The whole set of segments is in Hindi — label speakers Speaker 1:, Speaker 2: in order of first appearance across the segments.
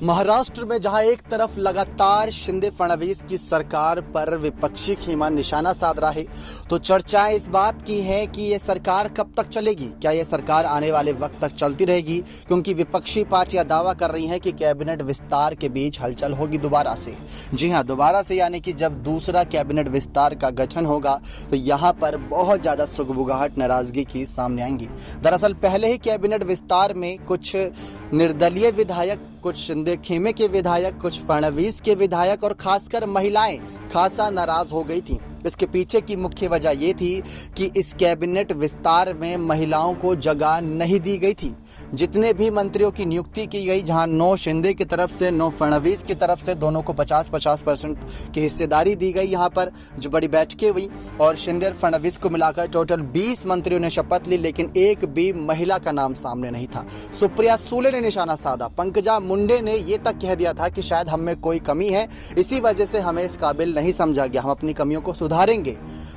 Speaker 1: महाराष्ट्र में जहां एक तरफ लगातार शिंदे फडणवीस की सरकार पर विपक्षी खेमा निशाना साध रहा है, तो चर्चाएं इस बात की हैं कि ये सरकार कब तक चलेगी। क्या ये सरकार आने वाले वक्त तक चलती रहेगी? क्योंकि विपक्षी पार्टियां दावा कर रही हैं कि कैबिनेट विस्तार के बीच हलचल होगी दोबारा से। जी हां, दोबारा से, यानी कि जब दूसरा कैबिनेट विस्तार का गठन होगा तो यहाँ पर बहुत ज़्यादा सुगबुगाहट, नाराजगी की सामने आएंगी। दरअसल पहले ही कैबिनेट विस्तार में कुछ निर्दलीय विधायक, कुछ शिंदे खेमे के विधायक, कुछ फडणवीस के विधायक और खासकर महिलाएं खासा नाराज हो गई थी। इसके पीछे की मुख्य वजह ये थी कि इस कैबिनेट विस्तार में महिलाओं को जगह नहीं दी गई थी। जितने भी मंत्रियों की नियुक्ति की गई, जहां 9 शिंदे की तरफ से, 9 फडणवीस की तरफ से, दोनों को 50-50% की हिस्सेदारी दी गई। यहाँ पर जो बड़ी बैठकें हुई और शिंदे और फडणवीस को मिलाकर टोटल 20 मंत्रियों ने शपथ ली, लेकिन एक भी महिला का नाम सामने नहीं था। सुप्रिया सुले ने निशाना साधा, पंकजा मुंडे ने ये तक कह दिया था कि शायद हम में कोई कमी है, इसी वजह से हमें इस काबिल नहीं समझा गया, हम अपनी कमियों को सुधारेंगे।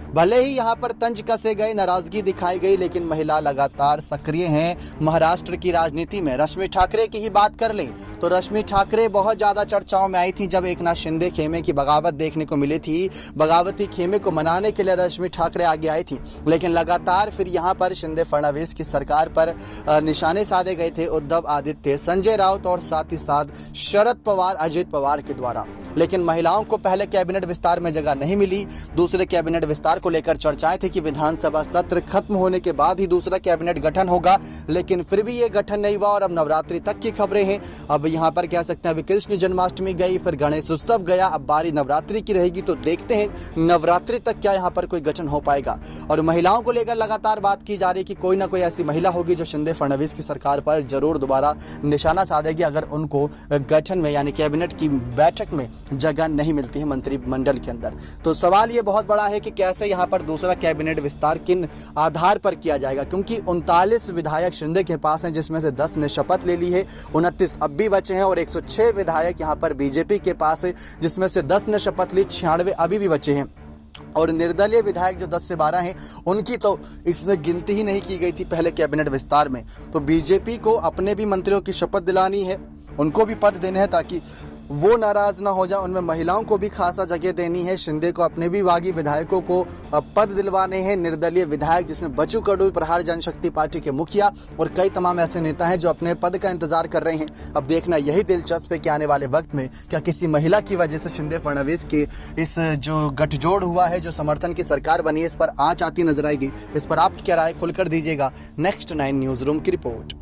Speaker 1: भले ही यहाँ पर तंज कसे गए, नाराजगी दिखाई गई, लेकिन महिला लगातार सक्रिय हैं महाराष्ट्र की राजनीति में। रश्मि ठाकरे की ही बात कर लें तो रश्मि ठाकरे बहुत ज़्यादा चर्चाओं में आई थी जब एकनाथ शिंदे खेमे की बगावत देखने को मिली थी। बगावती खेमे को मनाने के लिए रश्मि ठाकरे आगे आई थी, लेकिन लगातार फिर यहाँ पर शिंदे फडणवीस की सरकार पर निशाने साधे गए थे उद्धव आदित्य, संजय राउत और साथ ही साथ शरद पवार, अजित पवार के द्वारा। लेकिन महिलाओं को पहले कैबिनेट विस्तार में जगह नहीं मिली। दूसरे कैबिनेट विस्तार को लेकर चर्चाएं थी कि विधानसभा सत्र खत्म होने के बाद ही दूसरा कैबिनेट गठन होगा, लेकिन फिर भी ये गठन नहीं हुआ और अब नवरात्रि तक की खबरें हैं। अब यहाँ पर कह सकते हैं अभी कृष्ण जन्माष्टमी गई, फिर गणेश उत्सव गया, अब बारी नवरात्रि की रहेगी, तो देखते हैं नवरात्रि तक क्या यहाँ पर कोई गठन हो पाएगा। और महिलाओं को लेकर लगातार बात की जा रही है कि कोई ना कोई ऐसी महिला होगी जो शिंदे फडणवीस की सरकार पर जरूर दोबारा निशाना साधेगी अगर उनको गठन में, यानी कैबिनेट की बैठक में जगह नहीं मिलती है मंत्रिमंडल के अंदर। तो सवाल ये बहुत बड़ा है कि कैसे यहाँ पर दूसरा कैबिनेट विस्तार किन आधार पर किया जाएगा, क्योंकि 39 विधायक शिंदे के पास हैं, जिसमें से 10 ने शपथ ले ली है, 29 अब भी बचे हैं, और 106 विधायक यहाँ पर बीजेपी के पास है, जिसमें से 10 ने शपथ ली, 96 अभी भी बचे हैं। और निर्दलीय विधायक जो 10 से 12 हैं, उनकी तो इसमें गिनती ही नहीं की गई थी पहले कैबिनेट विस्तार में। तो बीजेपी को अपने भी मंत्रियों की शपथ दिलानी है, उनको भी पद देने हैं ताकि वो नाराज ना हो जाए। उनमें महिलाओं को भी खासा जगह देनी है। शिंदे को अपने भी बागी विधायकों को पद दिलवाने हैं। निर्दलीय विधायक जिसमें बच्चू कडू, प्रहार जनशक्ति पार्टी के मुखिया और कई तमाम ऐसे नेता हैं जो अपने पद का इंतजार कर रहे हैं। अब देखना यही दिलचस्प है कि आने वाले वक्त में क्या किसी महिला की वजह से शिंदे फडणवीस के इस जो गठजोड़ हुआ है, जो समर्थन की सरकार बनी है, इस पर आँच आती नजर आएगी। इस पर आप क्या राय खुलकर दीजिएगा। नेक्स्ट 9 न्यूज़ रूम की रिपोर्ट।